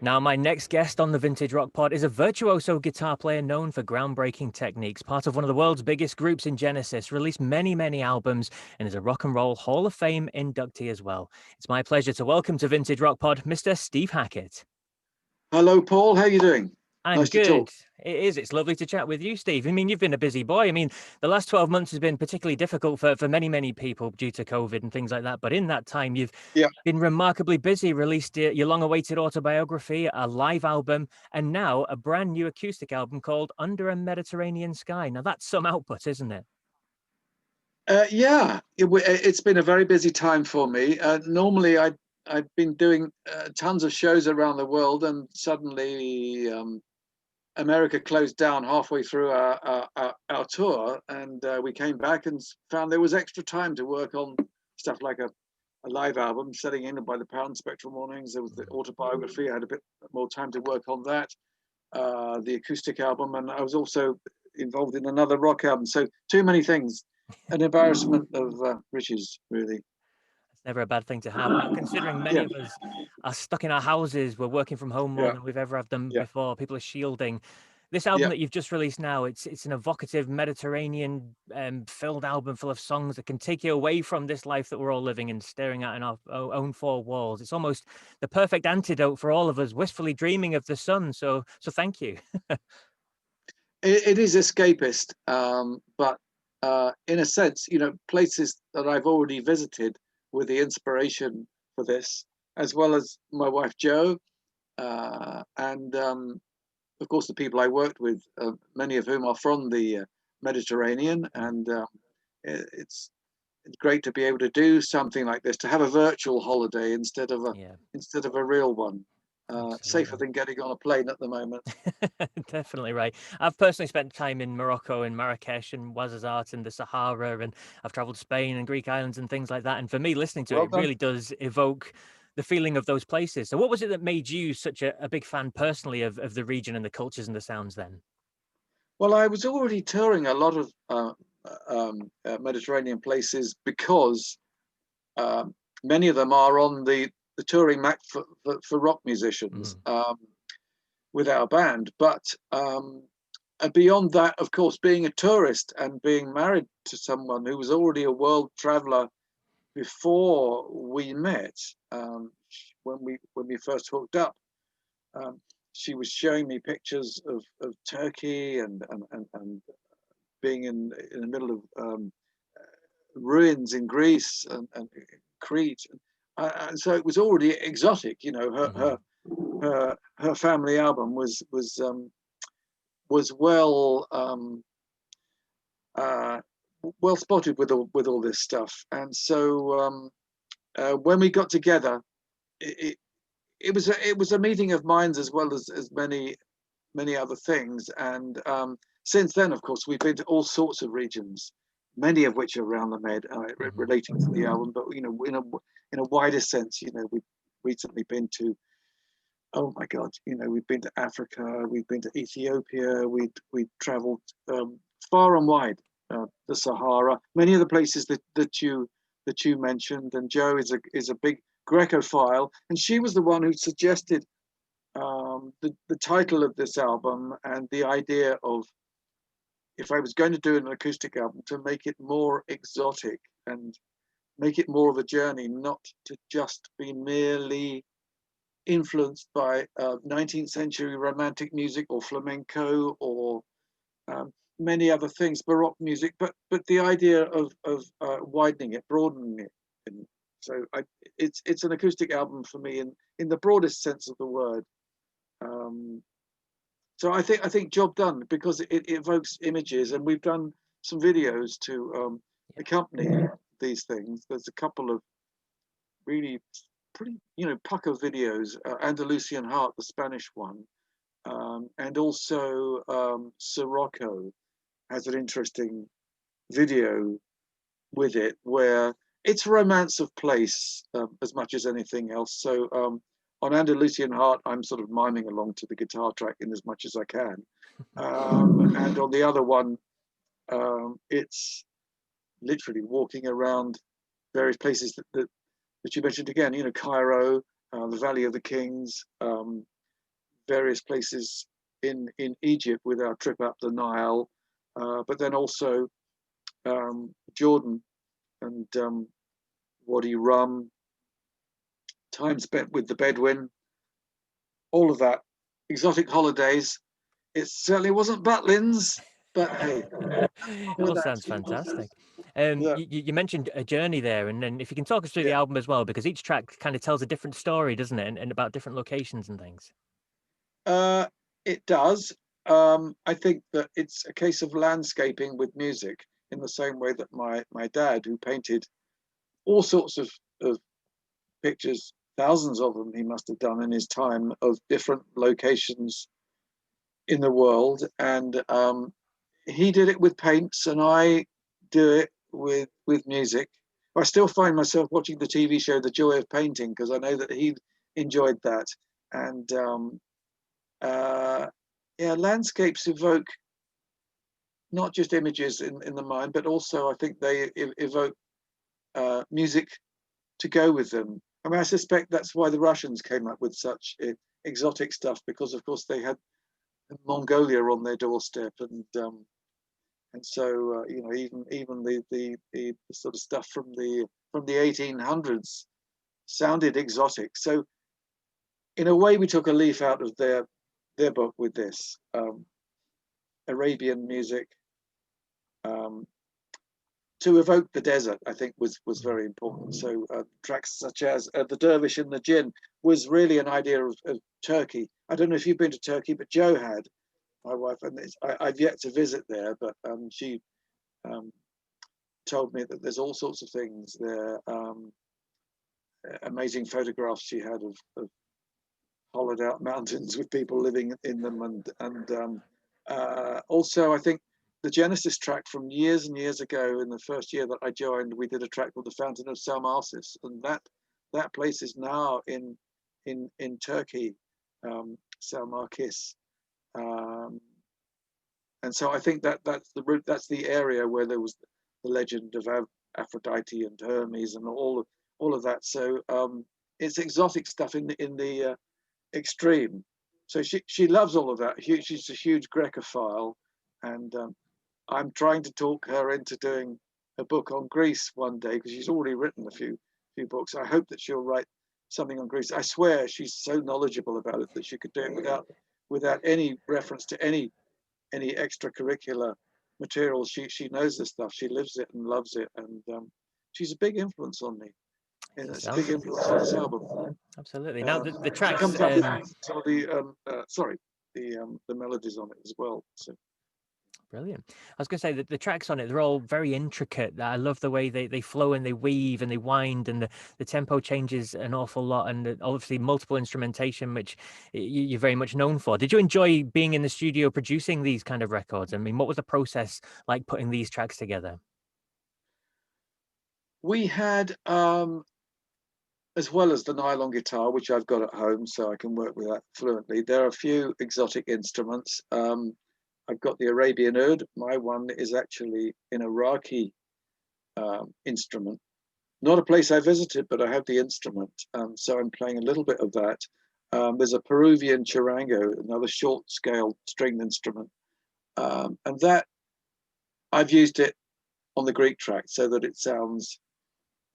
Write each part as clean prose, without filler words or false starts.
Now, my next guest on the Vintage Rock Pod is a virtuoso guitar player known for groundbreaking techniques, part of one of the world's biggest groups in Genesis, released many albums, and is a Rock and Roll Hall of Fame inductee as well. It's my pleasure to welcome to Vintage Rock Pod, Mr. Steve Hackett. Hello, Paul. How are you doing? I'm Nice to good. talk. It is. It's lovely to chat with you, Steve. I mean, you've been a busy boy. I mean, the last 12 months has been particularly difficult for many people due to COVID and things like that. But in that time, you've Yeah. been remarkably busy, released your long-awaited autobiography, a live album, and now a brand new acoustic album called Under a Mediterranean Sky. Now, that's some output, isn't it? It's been a very busy time for me. Normally, I've been doing tons of shows around the world, and suddenly America closed down halfway through our tour, and we came back and found there was extra time to work on stuff like a live album, Setting In by the Pound Spectral Mornings. There was the autobiography. I had a bit more time to work on that, the acoustic album, and I was also involved in another rock album. So too many things, an embarrassment of riches, really. It's never a bad thing to have. Now, considering many Yeah, of us are stuck in our houses, we're working from home more yeah, than we've ever have done yeah, before. People are shielding. This album yeah. that you've just released now, it's an evocative Mediterranean filled album full of songs that can take you away from this life that we're all living and staring at in our own four walls. It's almost the perfect antidote for all of us wistfully dreaming of the sun. So thank you. It is escapist, but in a sense, places that I've already visited were the inspiration for this, as well as my wife Jo, and of course the people I worked with, many of whom are from the Mediterranean, and it's great to be able to do something like this, to have a virtual holiday Yeah, instead of a real one. Safer absolutely. than getting on a plane at the moment. Definitely right. I've personally spent time in Morocco and Marrakesh and Ouarzazate and the Sahara, and I've traveled Spain and Greek islands and things like that. And for me, listening to it, Well it done. really does evoke the feeling of those places. So, what was it that made you such a big fan personally of the region and the cultures and the sounds then? Well, I was already touring a lot of Mediterranean places because um, many of them are on the touring map for rock musicians Mm, with our band. But beyond that, of course, being a tourist and being married to someone who was already a world traveler before we met, when we first hooked up, um, she was showing me pictures of Turkey and being in the middle of ruins in Greece and Crete. So it was already exotic. mhm, Her family album was uh, well spotted with all this stuff. And so when we got together, it, it was a meeting of minds as well as many other things. And since then, of course, we've been to all sorts of regions, many of which are around the Med, mhm. relating to the album. But in a wider sense, we've recently been to. Oh my God! We've been to Africa, we've been to Ethiopia, we travelled far and wide, the Sahara, many of the places that you mentioned. And Jo is a big Grecophile, and she was the one who suggested the title of this album and the idea of, if I was going to do an acoustic album, to make it more exotic and make it more of a journey, not to just be merely influenced by 19th century romantic music or flamenco or many other things, Baroque music, but the idea of widening it, broadening it. And so it's an acoustic album for me in the broadest sense of the word. Um, so I think job done, because it evokes images, and we've done some videos to Yeah. accompany these things. There's a couple of really pretty pucker videos. Andalusian Heart, the Spanish one, and also Sirocco has an interesting video with it where it's romance of place, as much as anything else. So on Andalusian Heart, I'm sort of miming along to the guitar track in as much as I can. And on the other one, it's literally walking around various places that you mentioned again, Cairo, the Valley of the Kings, various places in Egypt with our trip up the Nile, but then also Jordan and Wadi Rum, time spent with the Bedouin, all of that, exotic holidays. It certainly wasn't Butlins, but hey, It all sounds fantastic. yeah. You mentioned a journey there, and then if you can talk us through the Yeah. album as well, because each track kind of tells a different story, doesn't it, and about different locations and things. Uh, it does. I think that it's a case of landscaping with music in the same way that my dad, who painted all sorts of pictures, thousands of them he must have done in his time of different locations in the world, and he did it with paints, and I do it with music. I still find myself watching the TV show The Joy of Painting because I know that he enjoyed that, and uh, yeah, landscapes evoke not just images in the mind, but also I think they evoke music to go with them. I mean, I suspect that's why the Russians came up with such exotic stuff because, of course, they had Mongolia on their doorstep, and so you know, even the sort of stuff from the 1800s sounded exotic. So in a way, we took a leaf out of their book with this Arabian music. Um, to evoke the desert, I think was very important. So tracks such as the Dervish and the Jinn was really an idea of Turkey. I don't know if you've been to Turkey, but Joe had, my wife, and I've yet to visit there, but she um, told me that there's all sorts of things there. Amazing photographs she had of hollowed out mountains with people living in them, and also I think the Genesis track from years and years ago, in the first year that I joined, we did a track called the Fountain of Salmacis, and that place is now in Turkey, Salmakis, um, and so I think that that's the route, that's the area where there was the legend of Aphrodite and Hermes and all of that. So it's exotic stuff in the extreme. So she loves all of that. She's a huge Grecophile, and I'm trying to talk her into doing a book on Greece one day because she's already written a few books. I hope that she'll write something on Greece. I swear she's so knowledgeable about it that she could do it without any reference to any extracurricular material. She knows this stuff. She lives it and loves it, and she's a big influence on me. And It it's a sounds big it. influence on this album. Absolutely. Now the She tracks. comes up with some of the the melodies on it as well. So Brilliant. I was going to say that the tracks on it, they're all very intricate. I love the way they flow and they weave and they wind, and the tempo changes an awful lot. And obviously multiple instrumentation, which you're very much known for. Did you enjoy being in the studio producing these kind of records? I mean, what was the process like putting these tracks together? we had, as well as the nylon guitar, which I've got at home, so I can work with that fluently. There are a few exotic instruments. I've got the Arabian oud. My one is actually an Iraqi instrument. Not a place I visited, but I have the instrument, so I'm playing a little bit of that. There's a Peruvian charango, another short scale stringed instrument, and that I've used it on the Greek track so that it sounds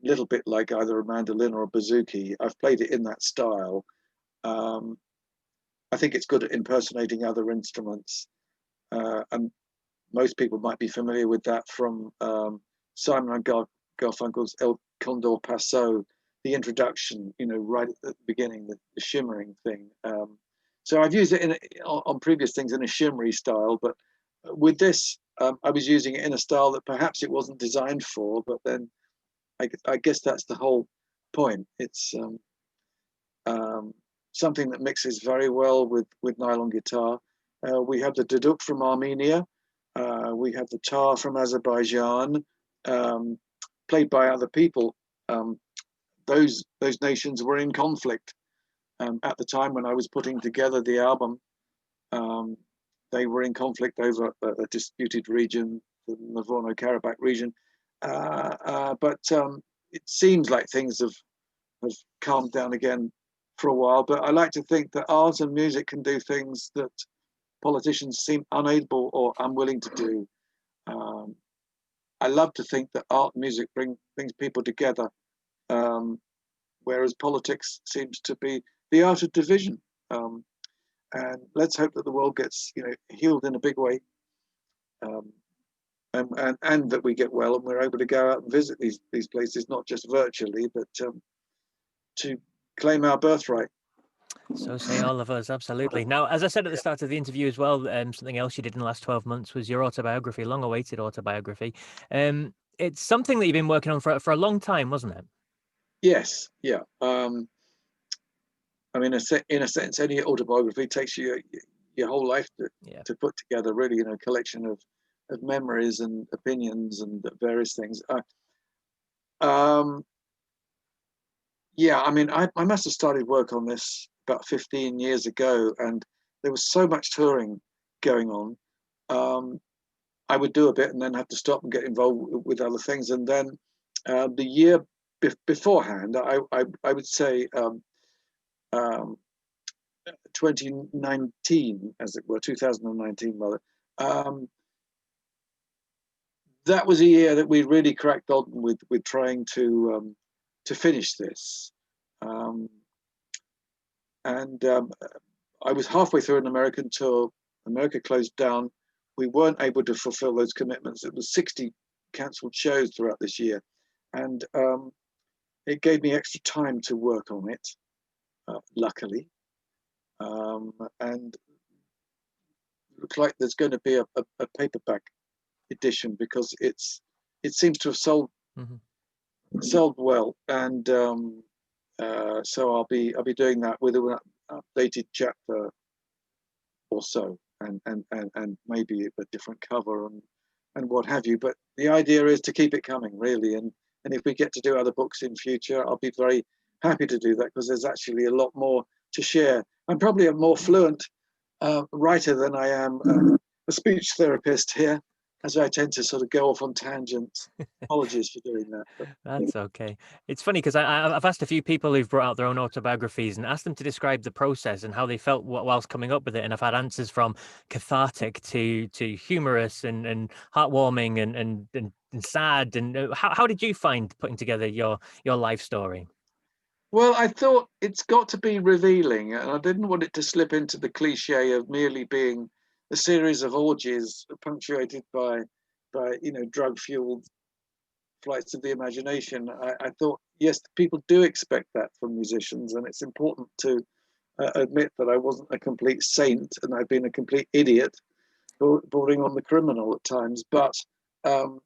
a little bit like either a mandolin or a bouzouki. I've played it in that style. Um, I think it's good at impersonating other instruments, and most people might be familiar with that from Simon and Garfunkel's El Condor Paso, the introduction, you know, right at the beginning, the shimmering thing. So I've used it on previous things in a shimmery style, but with this, I was using it in a style that perhaps it wasn't designed for, but then I guess that's the whole point. It's um, something that mixes very well with nylon guitar. We have the duduk from Armenia. We have the tar from Azerbaijan, played by other people. Um, those nations were in conflict at the time when I was putting together the album. Um, they were in conflict over a disputed region, the Nagorno-Karabakh region. But it seems like things have calmed down again for a while, but I like to think that art and music can do things that politicians seem unable or unwilling to do. Um, I love to think that art and music brings people together, um, whereas politics seems to be the art of division. Um, and let's hope that the world gets, healed in a big way, um, and that we get well and we're able to go out and visit these places, not just virtually, but to claim our birthright. So say all of us, absolutely. Now, as I said at the start of the interview as well, something else you did in the last 12 months was your autobiography, long-awaited autobiography. It's something that you've been working on for a long time, wasn't it? Yes, yeah. I mean, in a sense, any autobiography takes you your whole life Yeah. to put together, really, a collection of memories and opinions and various things. Um, yeah, I mean, I must have started work on this about 15 years ago, and there was so much touring going on. Um, I would do a bit and then have to stop and get involved with other things. And then the year beforehand, I would say um, 2019, as it were, 2019 rather. Um, that was a year that we really cracked on with trying to finish this. Um, and I was halfway through an American tour. America closed down. We weren't able to fulfill those commitments. It was 60 cancelled shows throughout this year, and it gave me extra time to work on it. Luckily, and it looks like there's going to be a paperback edition because it seems to have Hmm. sold well, and so I'll be doing that with an updated chapter or so, and maybe a different cover and what have you. But the idea is to keep it coming, really, and if we get to do other books in future, I'll be very happy to do that because there's actually a lot more to share. I'm probably a more fluent writer than I am a speech therapist here, as I tend to sort of go off on tangents. Apologies for doing that. But That's okay. It's funny because I've asked a few people who've brought out their own autobiographies and asked them to describe the process and how they felt whilst coming up with it. And I've had answers from cathartic to humorous and heartwarming and sad. And how did you find putting together your life story? well, I thought it's got to be revealing, and I didn't want it to slip into the cliche of merely being a series of orgies punctuated by drug fueled flights of the imagination. I thought, yes, people do expect that from musicians, and it's important to admit that I wasn't a complete saint and I've been a complete idiot, bordering on the criminal at times. But um,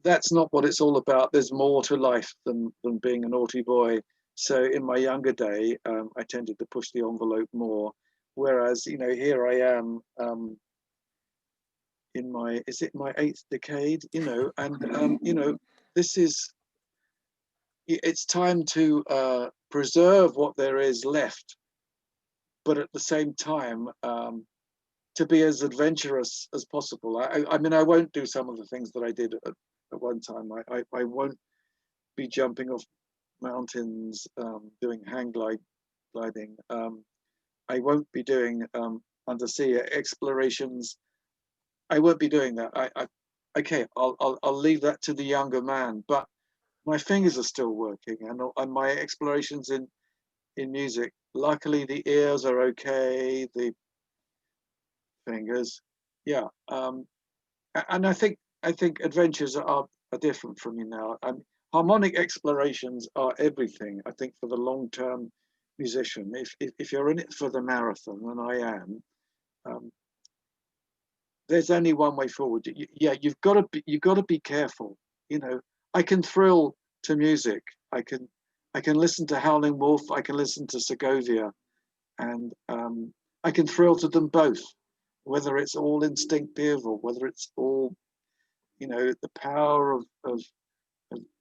that's not what it's all about. There's more to life than being a naughty boy. So in my younger day, I tended to push the envelope more. Whereas, here I am in my eighth decade, and this is it's time to preserve what there is left, but at the same time to be as adventurous as possible. I mean, I won't do some of the things that I did at one time. I won't be jumping off mountains, doing gliding. I won't be doing undersea explorations. I won't be doing that. Okay, I'll leave that to the younger man. But my fingers are still working, and my explorations in music. Luckily, the ears are okay. The fingers, yeah. And I think adventures are different from me now. And harmonic explorations are everything. I think for the long term musician, if you're in it for the marathon, and I am, um, there's only one way forward. Yeah, you've got to be careful. I can thrill to music. I can listen to Howling Wolf. I can listen to Segovia, and I can thrill to them both, whether it's all instinctive or whether it's all the power of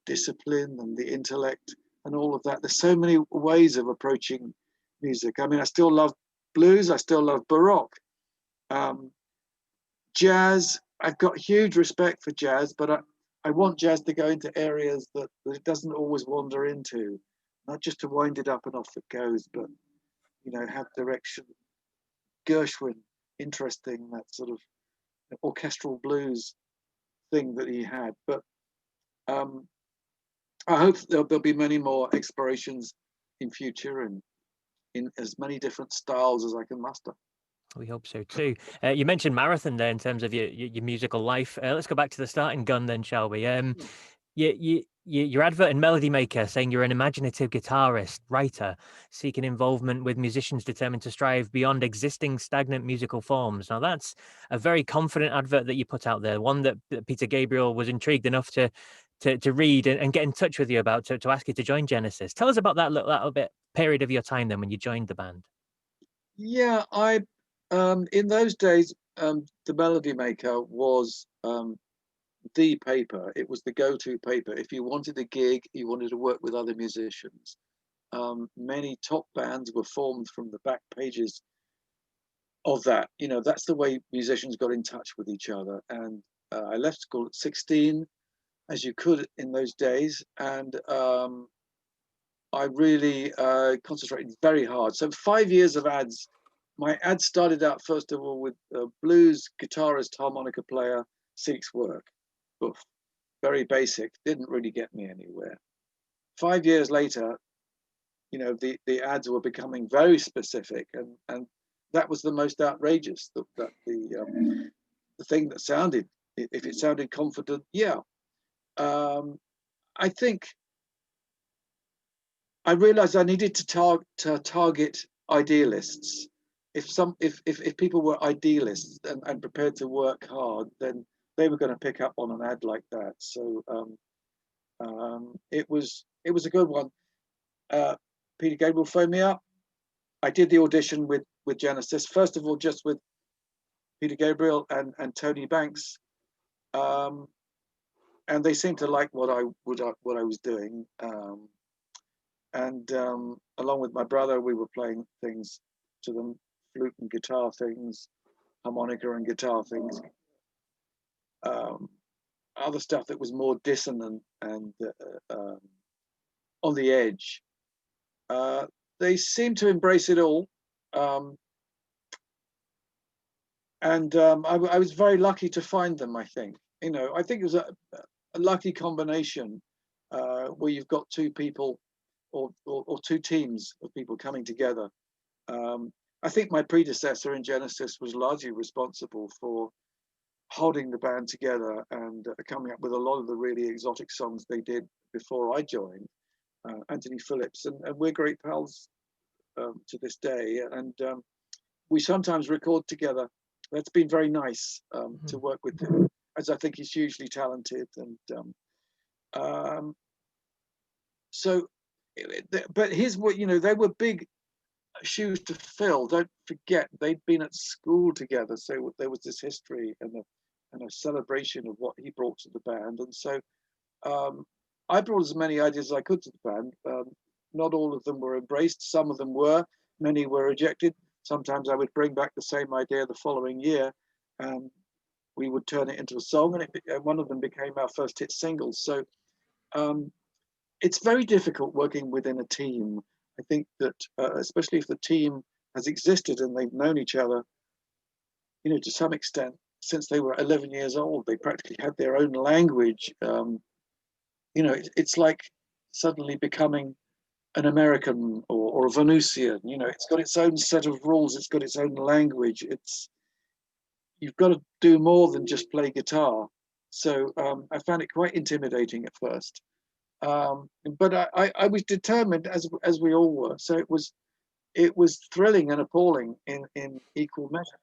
discipline and the intellect and all of that. There's so many ways of approaching music. I mean, I still love blues. I still love baroque. Um, Jazz, I've got huge respect for jazz, but I want jazz to go into areas that it doesn't always wander into. not just to wind it up and off it goes, but have direction. Gershwin, interesting, that sort of orchestral blues thing that he had. But um, I hope there'll be many more explorations in future and in as many different styles as I can muster. We hope so too. You mentioned marathon there in terms of your musical life. Let's go back to the starting gun then, shall we? Your advert in Melody Maker saying you're an imaginative guitarist, writer, seeking involvement with musicians determined to strive beyond existing stagnant musical forms. Now, that's a very confident advert that you put out there, one that Peter Gabriel was intrigued enough to read and get in touch with you about to ask you to join Genesis. Tell us about that little bit period of your time then when you joined the band. Yeah, I in those days, the Melody Maker was the paper. It was the go-to paper. If you wanted a gig, you wanted to work with other musicians. Many top bands were formed from the back pages of that. That's the way musicians got in touch with each other. And I left school at 16, as you could in those days, and I really concentrated very hard. So 5 years of ads. My ads started out first of all with blues guitarist, harmonica player seeks work. Oof, very basic. Didn't really get me anywhere. 5 years later, the ads were becoming very specific, and that was the most outrageous. The thing that sounded, if it sounded confident, yeah. I think I realized I needed to target idealists. If people were idealists and prepared to work hard, then they were going to pick up on an ad like that. So it was a good one. Peter Gabriel phoned me up. I did the audition with Genesis. First of all, just with Peter Gabriel and Tony Banks, and they seemed to like what I was doing. And along with my brother, we were playing things to them, flute and guitar things, harmonica and guitar things, um, other stuff that was more dissonant and on the edge. They seemed to embrace it all. Um, and I was very lucky to find them, I think. I think it was a lucky combination where you've got two people or two teams of people coming together. I think my predecessor in Genesis was largely responsible for holding the band together and coming up with a lot of the really exotic songs they did before I joined, Anthony Phillips. And we're great pals to this day. And we sometimes record together. That's been very nice to work with him, as I think he's hugely talented. And so, but here's what, they were big shoes to fill. Don't forget, they'd been at school together. So there was this history and a celebration of what he brought to the band. And so I brought as many ideas as I could to the band. Not all of them were embraced. Some of them were. Many were rejected. Sometimes I would bring back the same idea the following year, and we would turn it into a song, and one of them became our first hit single. So it's very difficult working within a team. I think that especially if the team has existed and they've known each other, to some extent, since they were 11 years old, they practically had their own language. It's like suddenly becoming an American or a Venusian. It's got its own set of rules. It's got its own language. You've got to do more than just play guitar. So I found it quite intimidating at first. But I was determined, as we all were. So it was thrilling and appalling in equal measure.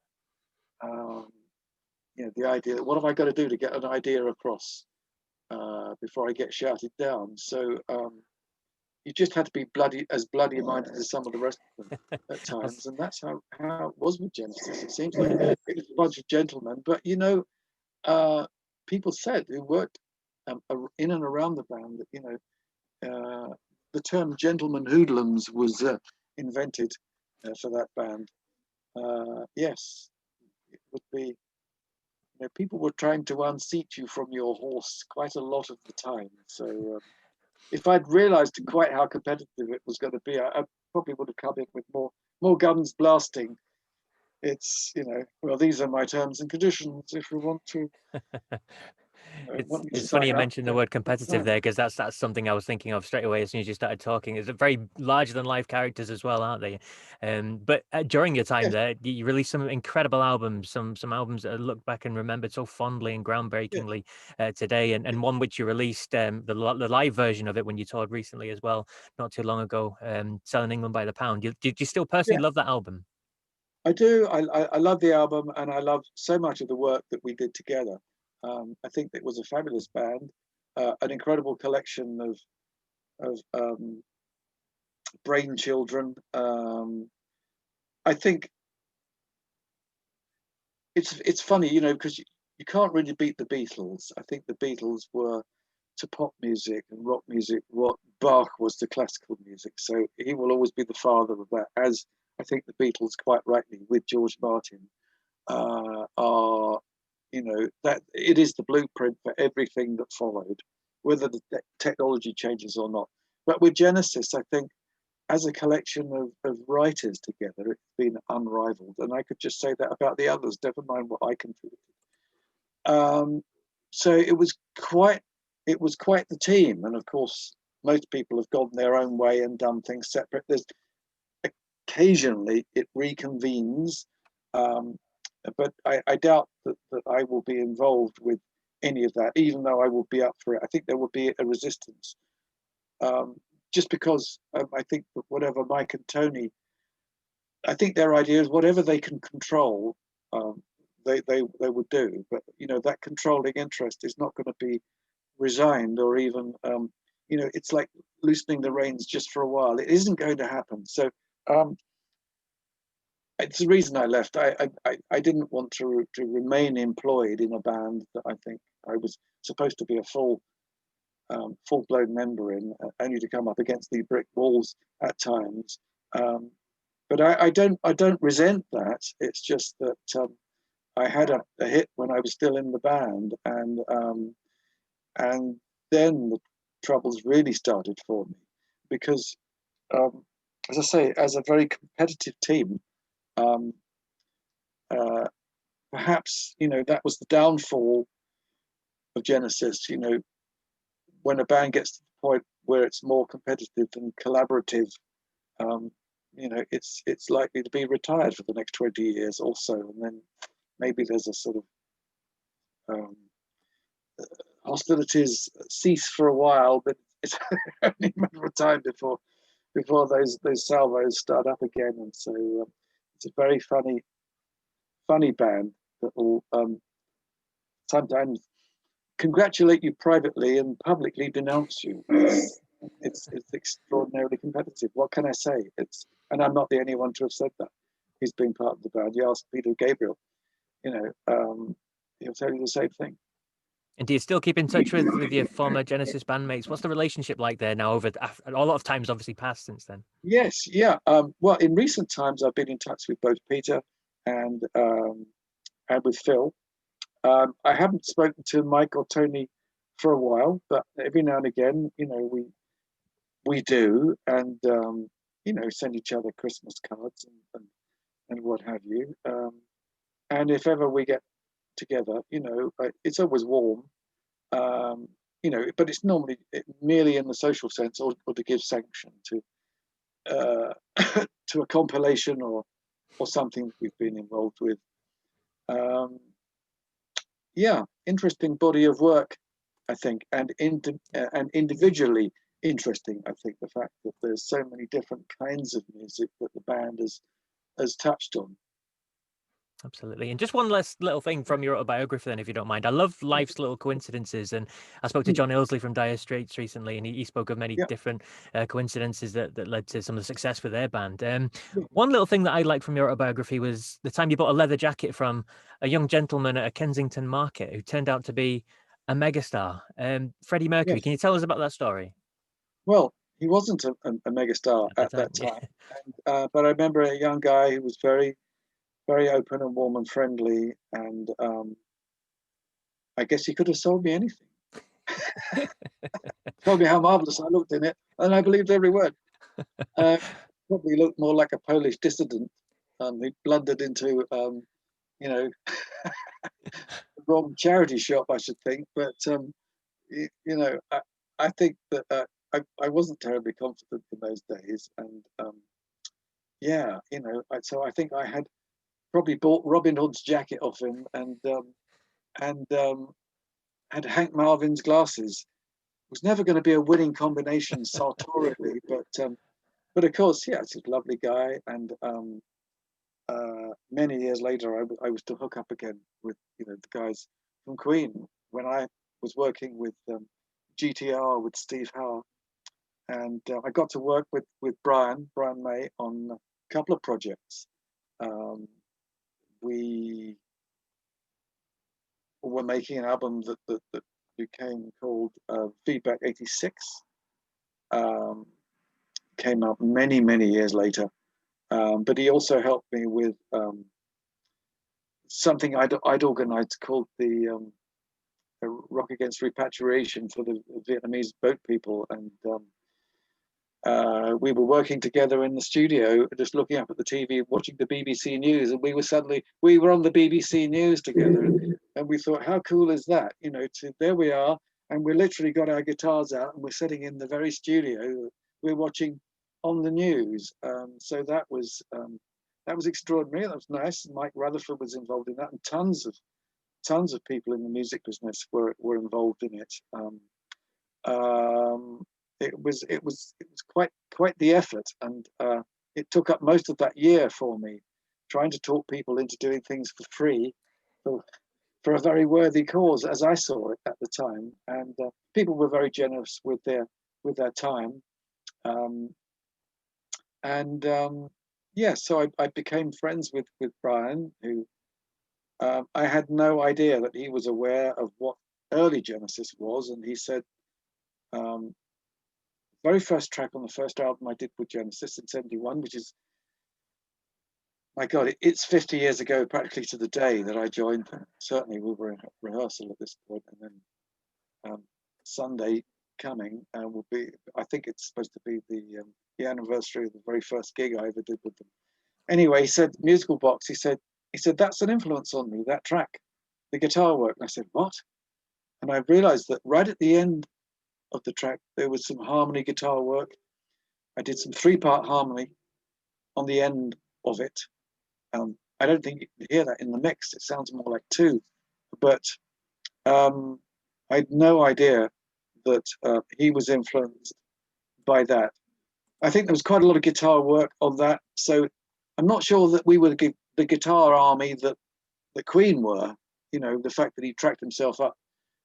The idea that what have I got to do to get an idea across before I get shouted down? So you just had to be bloody minded as some of the rest of them at times, and that's how it was with Genesis. It seems like it was a bunch of gentlemen, but people said who worked in and around the band that the term gentleman hoodlums was invented for that band. Yes, it would be. People were trying to unseat you from your horse quite a lot of the time. So if I'd realised quite how competitive it was going to be, I probably would have come in with more guns blasting. It's, well, these are my terms and conditions. If we want to, It's want me to it's funny sign you up, mentioned the then word competitive sign. there, because that's something I was thinking of straight away as soon as you started talking. It's a very larger than life characters as well, aren't they? But during your time Yes, there, you released some incredible albums, some albums that I look back and remembered so fondly and yes, groundbreakingly today, and one which you released the live version of it when you toured recently as well, not too long ago, Selling England by the Pound. Did you still yeah. personally love that album? I do. I love the album, and I love so much of the work that we did together. I think it was a fabulous band, an incredible collection of brain children. I think it's funny, because you can't really beat the Beatles. I think the Beatles were to pop music and rock music what Bach was to classical music. So he will always be the father of that, as I think the Beatles, quite rightly, with George Martin, are, that it is the blueprint for everything that followed, whether the technology changes or not. But with Genesis, I think as a collection of writers together, it's been unrivaled. And I could just say that about the others, never mind what I contributed. Um, so it was quite the team. And of course, most people have gone their own way and done things separate. There's occasionally it reconvenes, um, but I doubt that I will be involved with any of that, even though I will be up for it. I think there will be a resistance, um, just because I think that whatever Mike and Tony, I think their idea is whatever they can control, um, they would do. But that controlling interest is not going to be resigned, or even it's like loosening the reins just for a while. It isn't going to happen. So um, it's the reason I left. I didn't want to remain employed in a band that I think I was supposed to be a full-blown member in, only to come up against the brick walls at times. Um, but I don't resent that. It's just that I had a hit when I was still in the band, and then the troubles really started for me, because um, as I say, as a very competitive team, um, uh, perhaps that was the downfall of Genesis. When a band gets to the point where it's more competitive and collaborative, um, it's likely to be retired for the next 20 years or so, and then maybe there's a sort of um, hostilities cease for a while, but it's only a matter of time before those salvos start up again. And so it's a very funny band that will sometimes congratulate you privately and publicly denounce you. It's extraordinarily competitive. What can I say? And I'm not the only one to have said that. He's been part of the band. You ask Peter Gabriel, he'll tell you the same thing. And do you still keep in touch with your former Genesis bandmates? What's the relationship like there now? A lot of time's obviously passed since then. Yes, yeah. Well, in recent times, I've been in touch with both Peter and with Phil. I haven't spoken to Mike or Tony for a while, but every now and again, we do, and send each other Christmas cards and what have you. And if ever we get together, it's always warm, um, but it's normally merely in the social sense, or to give sanction uh, to a compilation or something we've been involved with. Um, yeah, interesting body of work, I think, and individually interesting. I think the fact that there's so many different kinds of music that the band has touched on. Absolutely. And just one last little thing from your autobiography, then, if you don't mind. I love life's little coincidences. And I spoke to Hmm. John Ilsley from Dire Straits recently, and he spoke of many Yeah, different coincidences that led to some of the success with their band. yeah, One little thing that I liked from your autobiography was the time you bought a leather jacket from a young gentleman at a Kensington market who turned out to be a megastar, Freddie Mercury. yes. Can you tell us about that story? Well, he wasn't a megastar At the at time, that yeah. time, but I remember a young guy who was very, very open and warm and friendly, and I guess he could have sold me anything. Told me how marvelous I looked in it, and I believed every word. Uh, Probably looked more like a Polish dissident who blundered into, you know, the wrong charity shop, I should think. But you know, I think that I wasn't terribly confident in those days, and yeah, you know, so I think I had probably bought Robin Hood's jacket off him, and had Hank Marvin's glasses. It was never going to be a winning combination sartorially, but of course, yeah, it's a lovely guy, and many years later, I was to hook up again with the guys from Queen when I was working with GTR with Steve Howe, and I got to work with Brian May on a couple of projects. We were making an album that became called Feedback '86. Um, Came out many years later, but he also helped me with something I'd organised called the Rock Against Repatriation for the Vietnamese boat people, and we were working together in the studio, just looking up at the TV, watching the BBC News, and we were on the BBC News together, and we thought, how cool is that? You know, there we are, and we literally got our guitars out, and we're sitting in the very studio we're watching on the news. So that was extraordinary. That was nice. Mike Rutherford was involved in that, and tons of people in the music business were involved in it. It was quite the effort, and it took up most of that year for me, trying to talk people into doing things for free, for a very worthy cause, as I saw it at the time. And people were very generous with their time, and yeah, so I became friends with Brian, who I had no idea that he was aware of what early Genesis was, and he said, very first track on the first album I did with Genesis in '71, which is, my God, it's 50 years ago practically to the day that I joined them. Certainly we were in rehearsal at this point, and then Sunday coming will be, I think it's supposed to be the anniversary of the very first gig I ever did with them. Anyway, he said, musical box, he said, that's an influence on me, that track, the guitar work. And I said, what? And I realized that right at the end of the track, there was some harmony guitar work. I did some 3-part harmony on the end of it. I don't think you can hear that in the mix. It sounds more like 2. But I had no idea that he was influenced by that. I think there was quite a lot of guitar work on that. So I'm not sure that we were the guitar army that the Queen were. You know, the fact that he tracked himself up,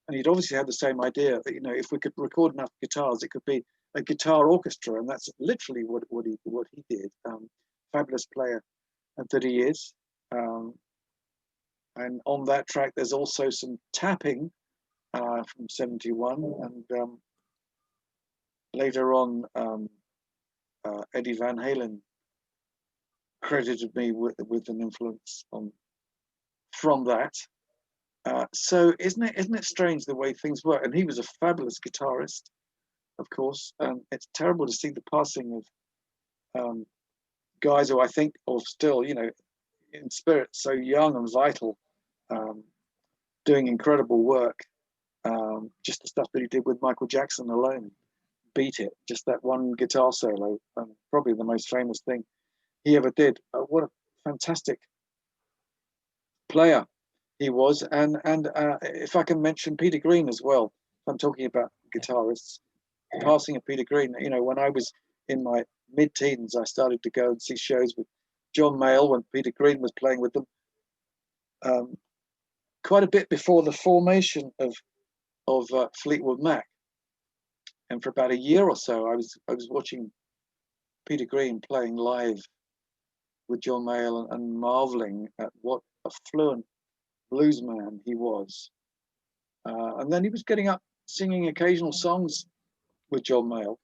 and he'd obviously had the same idea that, you know, if we could record enough guitars, it could be a guitar orchestra, and that's literally what he did. Fabulous player that he is. And on that track, there's also some tapping from '71, and later on, Eddie Van Halen credited me with an influence from that. So isn't it strange the way things work? And he was a fabulous guitarist, of course. It's terrible to see the passing of guys who I think are still, you know, in spirit, so young and vital, doing incredible work. Just the stuff that he did with Michael Jackson alone, beat it. Just that one guitar solo, probably the most famous thing he ever did. What a fantastic player he was. And if I can mention Peter Green as well, I'm talking about guitarists. The passing of Peter Green. You know, when I was in my mid-teens, I started to go and see shows with John Mayall when Peter Green was playing with them. Quite a bit before the formation of Fleetwood Mac, and for about a year or so, I was watching Peter Green playing live with John Mayall, and marveling at what a fluent bluesman he was. And then he was getting up singing occasional songs with John Mayall,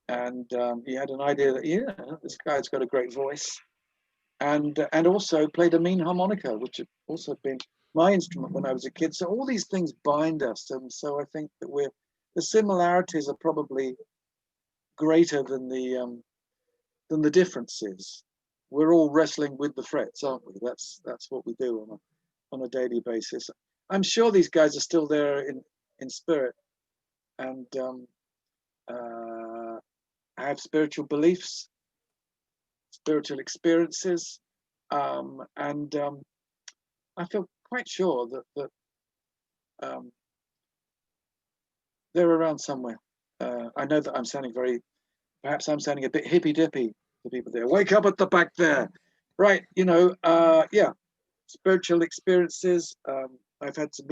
and he had an idea that, yeah, this guy's got a great voice, and also played a mean harmonica, which had also been my instrument when I was a kid. So all these things bind us, and so I think that the similarities are probably greater than the differences. We're all wrestling with the frets, aren't we? That's what we do on a daily basis. I'm sure these guys are still there in spirit, and have spiritual beliefs, spiritual experiences, and I feel quite sure that um, they're around somewhere. I know that perhaps I'm sounding a bit hippy dippy to people there. Wake up at the back there, right? Yeah, spiritual experiences. I've had some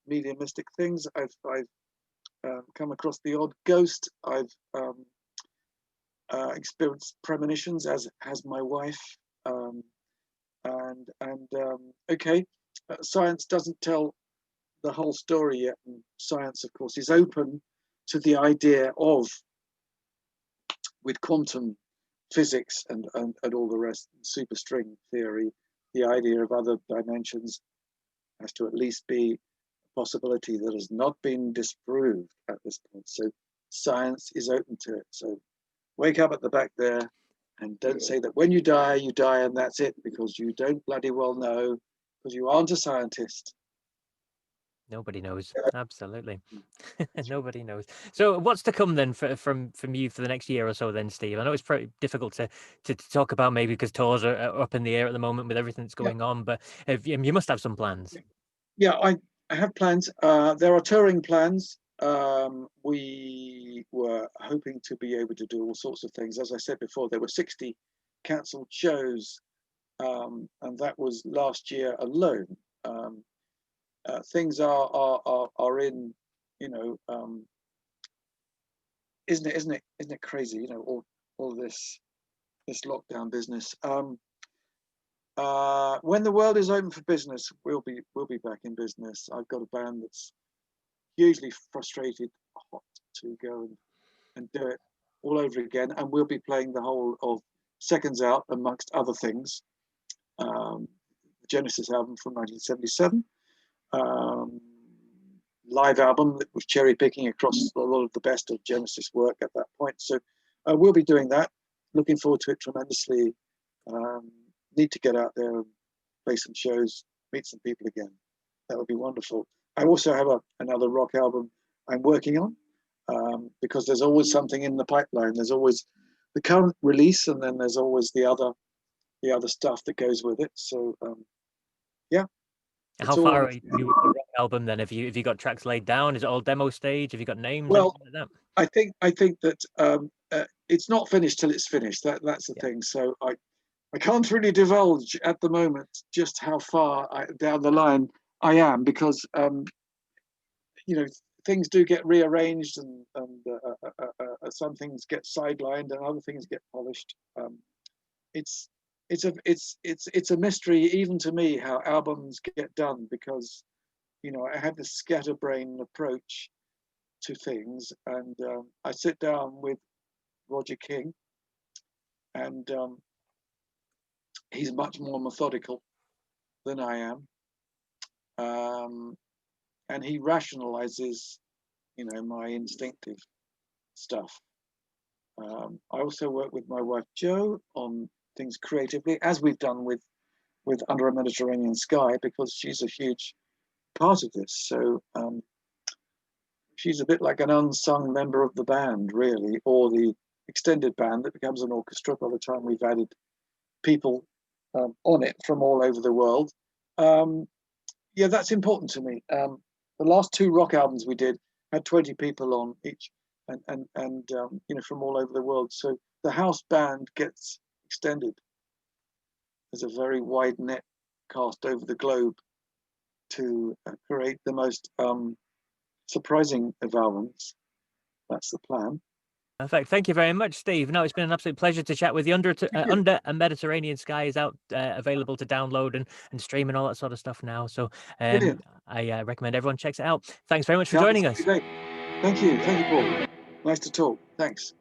mediumistic things. I've come across the odd ghost. I've experienced premonitions, as has my wife. Um, and okay, science doesn't tell the whole story yet. And science, of course, is open to the idea of, with quantum physics and all the rest, superstring theory, the idea of other dimensions has to at least be a possibility that has not been disproved at this point. So science is open to it. So wake up at the back there, and don't say that when you die and that's it, because you don't bloody well know, because you aren't a scientist. Nobody knows. Absolutely. Nobody knows. So what's to come then from you for the next year or so then, Steve? I know it's pretty difficult to talk about, maybe because tours are up in the air at the moment with everything that's Yeah, going on, but you must have some plans. yeah, I have plans. There are touring plans. We were hoping to be able to do all sorts of things. As I said before, there were 60 cancelled shows, and that was last year alone. Um, Things are in, you know, isn't it crazy? You know, all this lockdown business. When the world is open for business, we'll be back in business. I've got a band that's hugely frustrated, hot to go and do it all over again, and we'll be playing the whole of Seconds Out, amongst other things. The Genesis album from 1977. Um, Live album that was cherry picking across a lot of the best of Genesis work at that point. So we'll be doing that. Looking forward to it tremendously. Um, Need to get out there and play some shows, meet some people again. That would be wonderful. I also have another rock album I'm working on, because there's always something in the pipeline. There's always the current release, and then there's always the other stuff that goes with it. So yeah, How it's all far are you with the rock album then? Have you got tracks laid down? Is it all demo stage? Have you got names, well. anything like that? I think that it's not finished till it's finished. That's the Yeah. thing. So I can't really divulge at the moment just how far down the line I am, because you know, things do get rearranged, and some things get sidelined and other things get polished. It's it's a mystery even to me how albums get done, because I have this scatterbrain approach to things, and I sit down with Roger King, and he's much more methodical than I am, um, and he rationalizes, my instinctive stuff. I also work with my wife Jo on things creatively, as we've done with Under a Mediterranean Sky, because she's a huge part of this. So she's a bit like an unsung member of the band, really, or the extended band that becomes an orchestra by the time we've added people on it from all over the world. Um, yeah, that's important to me. The last two rock albums we did had 20 people on each, and from all over the world. So the house band gets extended. There's a very wide net cast over the globe to create the most surprising of albums. That's the plan. Perfect. Thank you very much, Steve. No, it's been an absolute pleasure to chat with you. Thank you. Under a Mediterranean Sky is out, available to download and stream and all that sort of stuff now. So Brilliant. I recommend everyone checks it out. Thanks very much for Sounds joining us. great. Thank you. Thank you, Paul. Nice to talk. Thanks.